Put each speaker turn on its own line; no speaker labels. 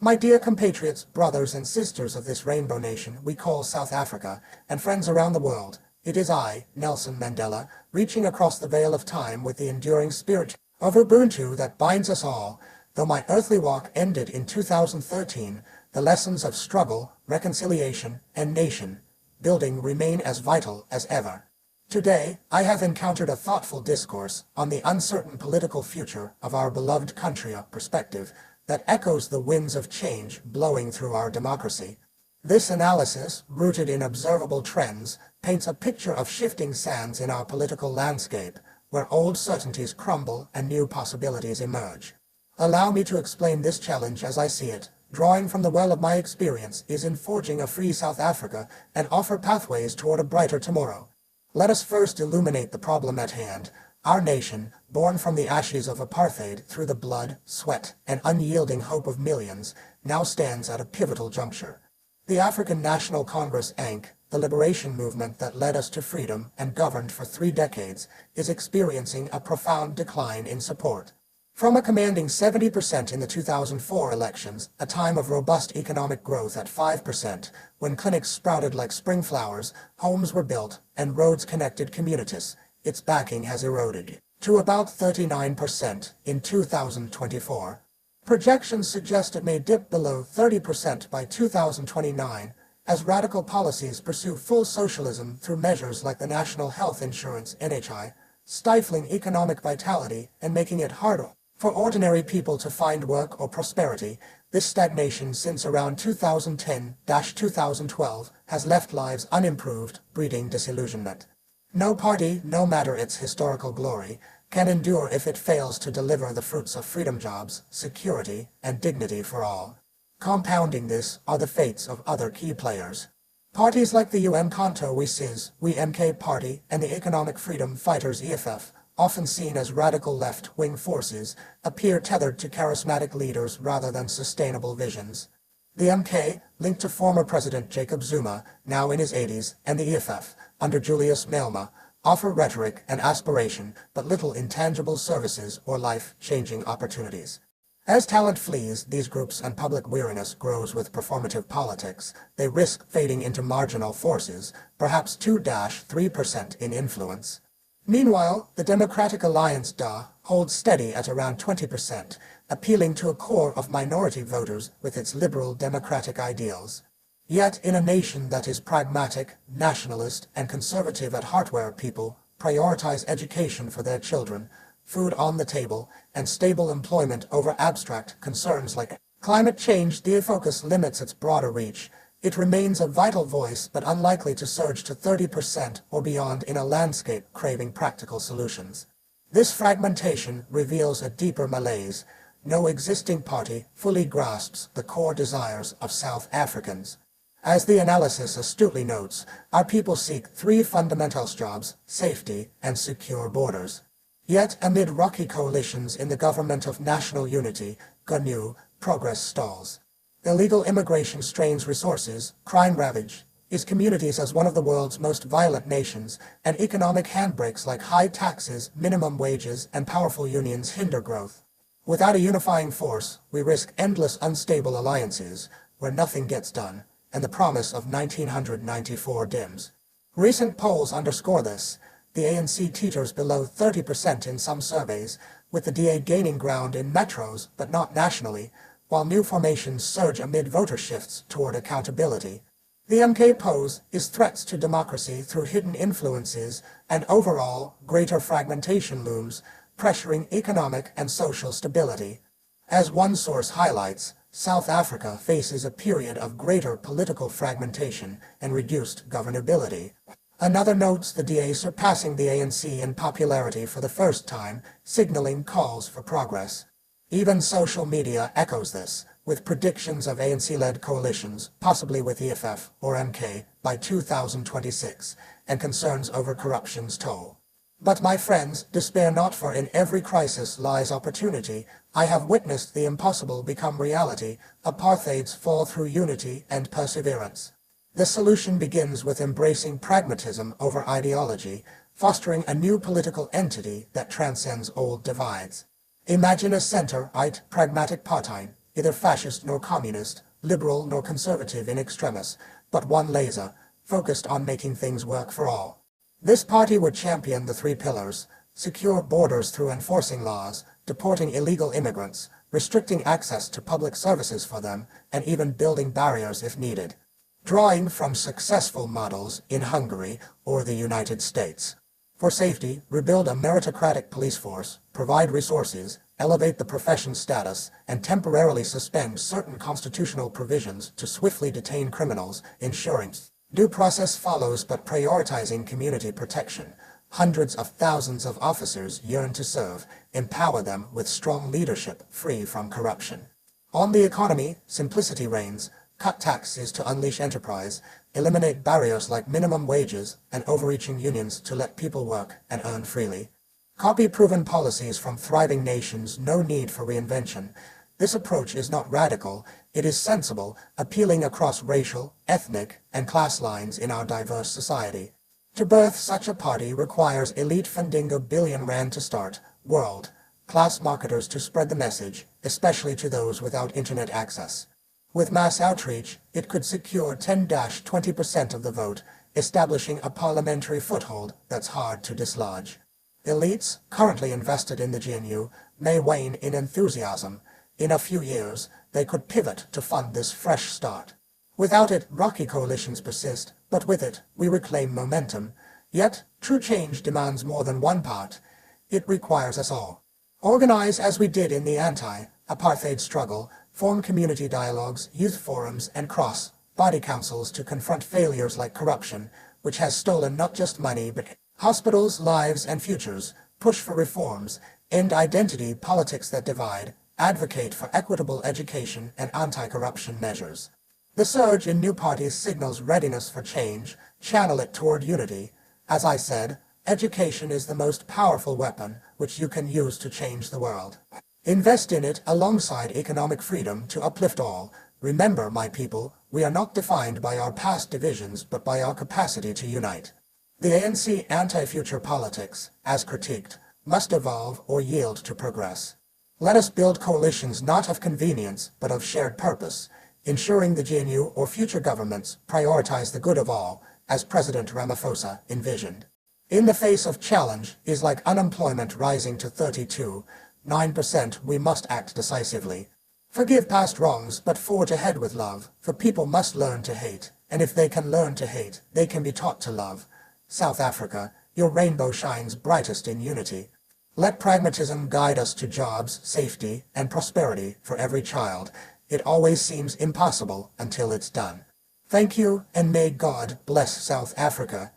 My dear compatriots, brothers and sisters of this rainbow nation we call South Africa, and friends around the world, it is I, Nelson Mandela, reaching across the veil of time with the enduring spirit of Ubuntu that binds us all. Though my earthly walk ended in 2013, the lessons of struggle, reconciliation, and nation building remain as vital as ever. Today, I have encountered a thoughtful discourse on the uncertain political future of our beloved country, a perspective that echoes the winds of change blowing through our democracy. This analysis, rooted in observable trends, paints a picture of shifting sands in our political landscape, where old certainties crumble and new possibilities emerge. Allow me to explain this challenge as I see it, drawing from the well of my experience is in forging a free South Africa and offer pathways toward a brighter tomorrow. Let us first illuminate the problem at hand. Our nation, born from the ashes of apartheid through the blood, sweat, and unyielding hope of millions, now stands at a pivotal juncture. The African National Congress ANC, the liberation movement that led us to freedom and governed for 3 decades, is experiencing a profound decline in support. From a commanding 70% in the 2004 elections, a time of robust economic growth at 5%, when clinics sprouted like spring flowers, homes were built, and roads connected communities, its backing has eroded to about 39% in 2024. Projections suggest it may dip below 30% by 2029, as radical policies pursue full socialism through measures like the National Health Insurance (NHI), stifling economic vitality and making it harder for ordinary people to find work or prosperity. This stagnation since around 2010-2012 has left lives unimproved, breeding disillusionment. No party, no matter its historical glory, can endure if it fails to deliver the fruits of freedom, jobs, security, and dignity for all. Compounding this are the fates of other key players. Parties like the Umkhonto we Sizwe, we MK Party, and the Economic Freedom Fighters EFF, often seen as radical left-wing forces, appear tethered to charismatic leaders rather than sustainable visions. The MK, linked to former President Jacob Zuma, now in his 80s, and the EFF, under Julius Malema, offer rhetoric and aspiration, but little intangible services or life-changing opportunities. As talent flees these groups and public weariness grows with performative politics, they risk fading into marginal forces, perhaps 2-3% in influence. Meanwhile, the Democratic Alliance DA holds steady at around 20%, appealing to a core of minority voters with its liberal democratic ideals. Yet, in a nation that is pragmatic, nationalist, and conservative at heart, where people prioritize education for their children, food on the table, and stable employment over abstract concerns like climate change, the focus limits its broader reach. It remains a vital voice but unlikely to surge to 30% or beyond in a landscape craving practical solutions. This fragmentation reveals a deeper malaise. No existing party fully grasps the core desires of South Africans. As the analysis astutely notes, our people seek 3 fundamentals: jobs, safety, and secure borders. Yet, amid rocky coalitions in the Government of National Unity, GNU, progress stalls. Illegal immigration strains resources, crime ravage its communities as one of the world's most violent nations, and economic handbrakes like high taxes, minimum wages, and powerful unions hinder growth. Without a unifying force, we risk endless unstable alliances, where nothing gets done, and the promise of 1994 dims. Recent polls underscore this. The ANC teeters below 30% in some surveys, with the DA gaining ground in metros but not nationally, while new formations surge amid voter shifts toward accountability. The MK pose is threats to democracy through hidden influences, and overall, greater fragmentation looms, pressuring economic and social stability. As one source highlights, South Africa faces a period of greater political fragmentation and reduced governability. Another notes the DA surpassing the ANC in popularity for the first time, signaling calls for progress. Even social media echoes this, with predictions of ANC-led coalitions, possibly with EFF or MK, by 2026, and concerns over corruption's toll. But my friends, despair not, for in every crisis lies opportunity. I have witnessed the impossible become reality, apartheids fall through unity and perseverance. The solution begins with embracing pragmatism over ideology, fostering a new political entity that transcends old divides. Imagine a center-right pragmatic party, neither fascist nor communist, liberal nor conservative in extremis, but one laser, focused on making things work for all. This party would champion the three pillars: secure borders through enforcing laws, deporting illegal immigrants, restricting access to public services for them, and even building barriers if needed. Drawing from successful models in Hungary or the United States. For safety, rebuild a meritocratic police force, provide resources, elevate the profession's status, and temporarily suspend certain constitutional provisions to swiftly detain criminals, ensuring due process follows but prioritizing community protection. Hundreds of thousands of officers yearn to serve, empower them with strong leadership free from corruption. On the economy, simplicity reigns. Cut taxes to unleash enterprise, eliminate barriers like minimum wages and overreaching unions to let people work and earn freely. Copy proven policies from thriving nations, no need for reinvention. This approach is not radical, it is sensible, appealing across racial, ethnic, and class lines in our diverse society. To birth such a party requires elite funding of billion-rand to start, world-class marketers to spread the message, especially to those without internet access. With mass outreach, it could secure 10-20% of the vote, establishing a parliamentary foothold that's hard to dislodge. Elites, currently invested in the GNU, may wane in enthusiasm. In a few years, they could pivot to fund this fresh start. Without it, rocky coalitions persist, but with it, we reclaim momentum. Yet, true change demands more than one part. It requires us all. Organize as we did in the anti-apartheid struggle, form community dialogues, youth forums, and cross-body councils to confront failures like corruption, which has stolen not just money but hospitals, lives, and futures, push for reforms, end identity politics that divide, advocate for equitable education and anti-corruption measures. The surge in new parties signals readiness for change, channel it toward unity. As I said, education is the most powerful weapon which you can use to change the world. Invest in it alongside economic freedom to uplift all. Remember, my people, we are not defined by our past divisions but by our capacity to unite. The ANC anti-future politics, as critiqued, must evolve or yield to progress. Let us build coalitions not of convenience but of shared purpose, ensuring the GNU or future governments prioritize the good of all, as President Ramaphosa envisioned. In the face of challenge is like unemployment rising to 32.9%, we must act decisively. Forgive past wrongs, but forge ahead with love, for people must learn to hate, and if they can learn to hate, they can be taught to love. South Africa, your rainbow shines brightest in unity. Let pragmatism guide us to jobs, safety, and prosperity for every child. It always seems impossible until it's done. Thank you, and may God bless South Africa.